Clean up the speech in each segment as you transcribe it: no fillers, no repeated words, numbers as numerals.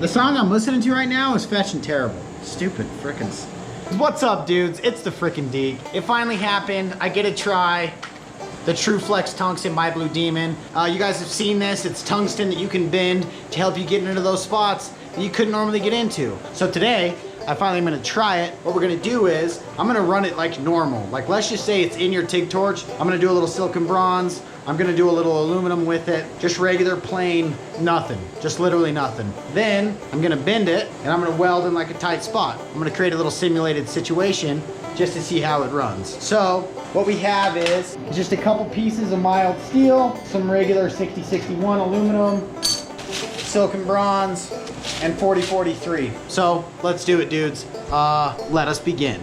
The song I'm listening to right now is fetching terrible. Stupid frickin'. What's up, dudes? It's the frickin' Deek. It finally happened. I get to try the True Flex Tungsten by Blue Demon. You guys have seen this. It's tungsten that you can bend to help you get into those spots that you couldn't normally get into. So today, I finally am gonna try it. What we're gonna do is, I'm gonna run it like normal. Like, let's just say it's in your TIG torch. I'm gonna do a little silicone bronze. I'm gonna do a little aluminum with it. Just regular, plain, nothing. Just literally nothing. Then, I'm gonna bend it, and I'm gonna weld in like a tight spot. I'm gonna create a little simulated situation just to see how it runs. So, what we have is just a couple pieces of mild steel, some regular 6061 aluminum, silicone bronze, and 4043. So let's do it, dudes. Let us begin.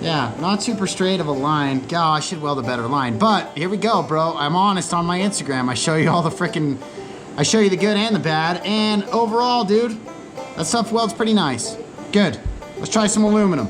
Yeah, not super straight of a line. God, I should weld a better line. But here we go, bro. I'm honest on my Instagram. I show you all the frickin', I show you the good and the bad. And overall, dude, that stuff welds pretty nice. Good. Let's try some aluminum.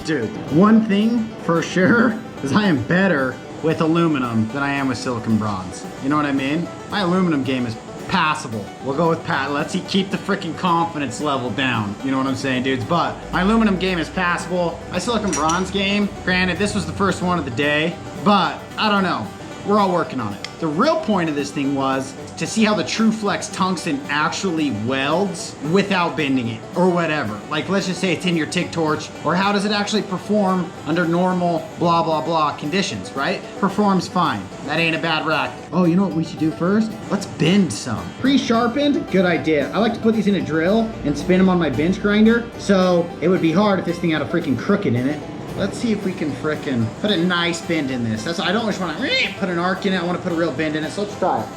Dude, one thing for sure is I am better with aluminum than I am with silicone bronze. You know what I mean? My aluminum game is passable. We'll go with let's keep the freaking confidence level down. You know what I'm saying, dudes? But my aluminum game is passable. My silicone bronze game, granted, this was the first one of the day, but I don't know. We're all working on it. The real point of this thing was to see how the True Flex Tungsten actually welds without bending it or whatever. Like, let's just say it's in your TIG torch, or how does it actually perform under normal blah, blah, blah conditions, right? Performs fine. That ain't a bad rack. Oh, you know what we should do first? Let's bend some. Pre-sharpened, good idea. I like to put these in a drill and spin them on my bench grinder, so it would be hard if this thing had a freaking crooked in it. Let's see if we can frickin' put a nice bend in this. I don't just want to put an arc in it. I want to put a real bend in it. So let's try it.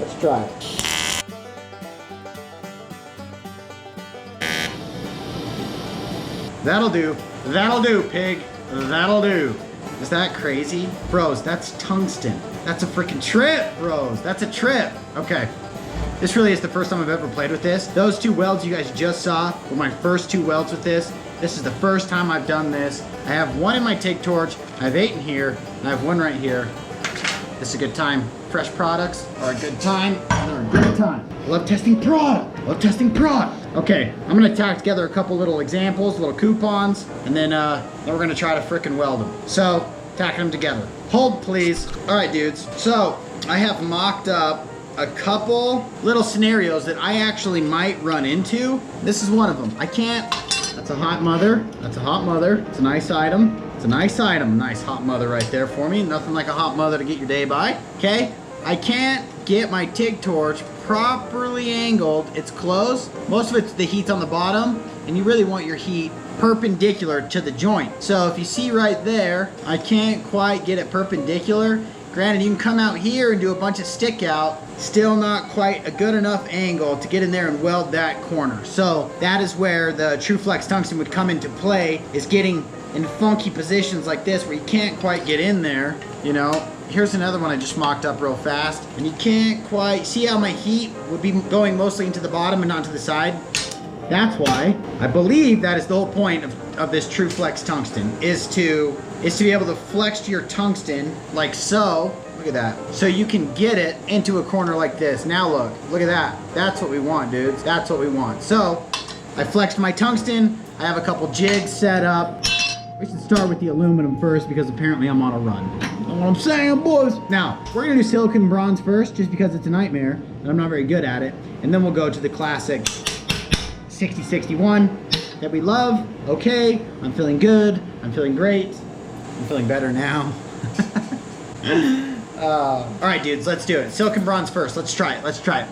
Let's try it. That'll do. That'll do, pig. That'll do. Is that crazy? Bros, that's tungsten. That's a freaking trip, bros. That's a trip. Okay. This really is the first time I've ever played with this. Those two welds you guys just saw were my first two welds with this. This is the first time I've done this. I have one in my TIG torch, I have 8 in here, and I have one right here. This is a good time. Fresh products are a good time. They're a good time. I love testing product. I love testing product. Okay, I'm gonna tack together a couple little examples, little coupons, and then we're gonna try to frickin' weld them. So, tacking them together. Hold, please. All right, dudes. So, I have mocked up a couple little scenarios that I actually might run into. This is one of them. I can't. That's a hot mother. That's a hot mother. It's a nice item. It's a nice item. Nice hot mother right there for me. Nothing like a hot mother to get your day by. Okay? I can't get my TIG torch properly angled. It's close. Most of it's the heat's on the bottom, and you really want your heat perpendicular to the joint. So if you see right there, I can't quite get it perpendicular. Granted, you can come out here and do a bunch of stick out, still not quite a good enough angle to get in there and weld that corner. So that is where the True Flex Tungsten would come into play, is getting in funky positions like this where you can't quite get in there, you know. Here's another one I just mocked up real fast, and you can't quite see how my heat would be going mostly into the bottom and not to the side. That's why I believe that is the whole point of this True Flex Tungsten, is to be able to flex your tungsten like so. Look at that. So you can get it into a corner like this. Now look at that. That's what we want, dudes. That's what we want. So I flexed my tungsten. I have a couple jigs set up. We should start with the aluminum first because apparently I'm on a run. You know what I'm saying, boys? Now, we're gonna do silicone bronze first just because it's a nightmare and I'm not very good at it. And then we'll go to the classic 6061 that we love. Okay, I'm feeling good. I'm feeling great. I'm feeling better now. All right, dudes, let's do it. Silicone bronze first. Let's try it. Let's try it.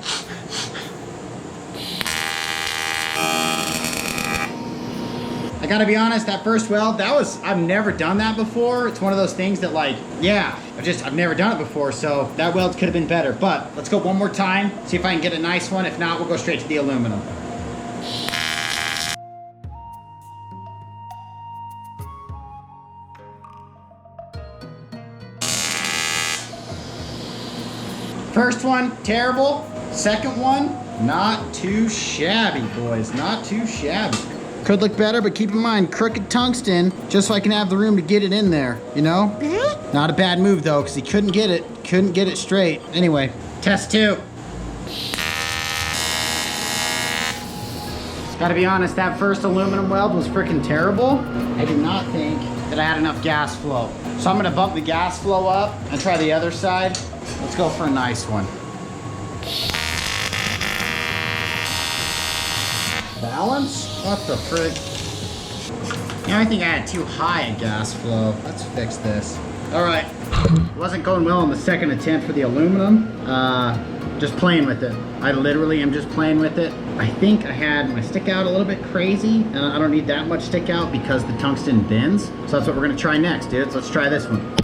I gotta be honest, that first weld, I've never done that before. It's one of those things that, like, yeah, I've never done it before, so that weld could have been better. But let's go one more time, see if I can get a nice one. If not, we'll go straight to the aluminum. First one, terrible. Second one, not too shabby, boys. Not too shabby. Could look better, but keep in mind, crooked tungsten, just so I can have the room to get it in there, you know? Not a bad move, though, because he couldn't get it straight. Anyway, test 2. Gotta be honest, that first aluminum weld was freaking terrible. I did not think that I had enough gas flow. So I'm gonna bump the gas flow up and try the other side. Let's go for a nice one. Balance? What the frick? Yeah, I think I had too high a gas flow. Let's fix this. All right. It wasn't going well on the second attempt for the aluminum. Just playing with it. I literally am just playing with it. I think I had my stick out a little bit crazy, and I don't need that much stick out because the tungsten bends. So that's what we're gonna try next, dudes. Let's try this one.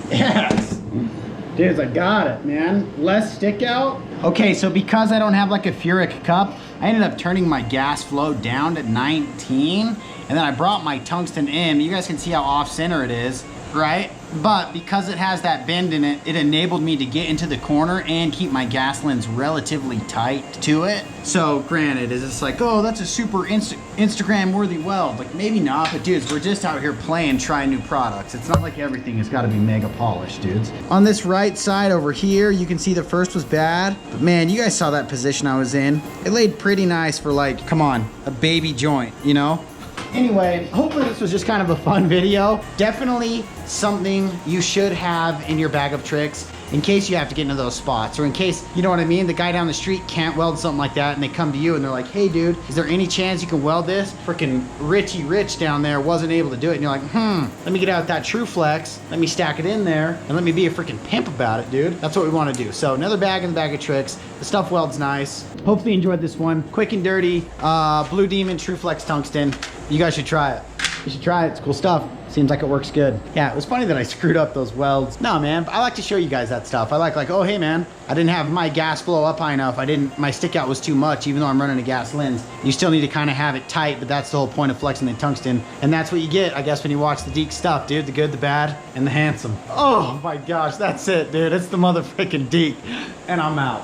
Yes! Dudes, I got it, man. Less stick out. Okay, so because I don't have like a Furic cup, I ended up turning my gas flow down to 19, and then I brought my tungsten in. You guys can see how off center it is, right? But because it has that bend in it, it enabled me to get into the corner and keep my gas lens relatively tight to it. So granted, is it's like, oh, that's a super Instagram worthy weld. Like maybe not, but dudes, we're just out here playing, trying new products. It's not like everything has got to be mega polished, dudes. On this right side over here, you can see the first was bad, but man, you guys saw that position I was in. It laid pretty nice for like, come on, a baby joint, you know? Anyway, hopefully this was just kind of a fun video. Definitely something you should have in your bag of tricks in case you have to get into those spots, or in case, you know what I mean, the guy down the street can't weld something like that and they come to you and they're like, hey dude, is there any chance you can weld this? Freaking Richie Rich down there wasn't able to do it, and you're like, let me get out that True Flex, let me stack it in there, and let me be a freaking pimp about it, dude. That's what we want to do. So another bag in the bag of tricks. The stuff welds nice. Hopefully you enjoyed this one. Quick and dirty, Blue Demon True Flex Tungsten. You guys should try it. You should try it, it's cool stuff. Seems like it works good. Yeah, it was funny that I screwed up those welds. No, man, I like to show you guys that stuff. I like, oh, hey, man, I didn't have my gas flow up high enough. My stick out was too much, even though I'm running a gas lens. You still need to kind of have it tight, but that's the whole point of flexing the tungsten. And that's what you get, I guess, when you watch the Deek stuff, dude. The good, the bad, and the handsome. Oh, my gosh, that's it, dude. It's the motherfucking Deek. And I'm out.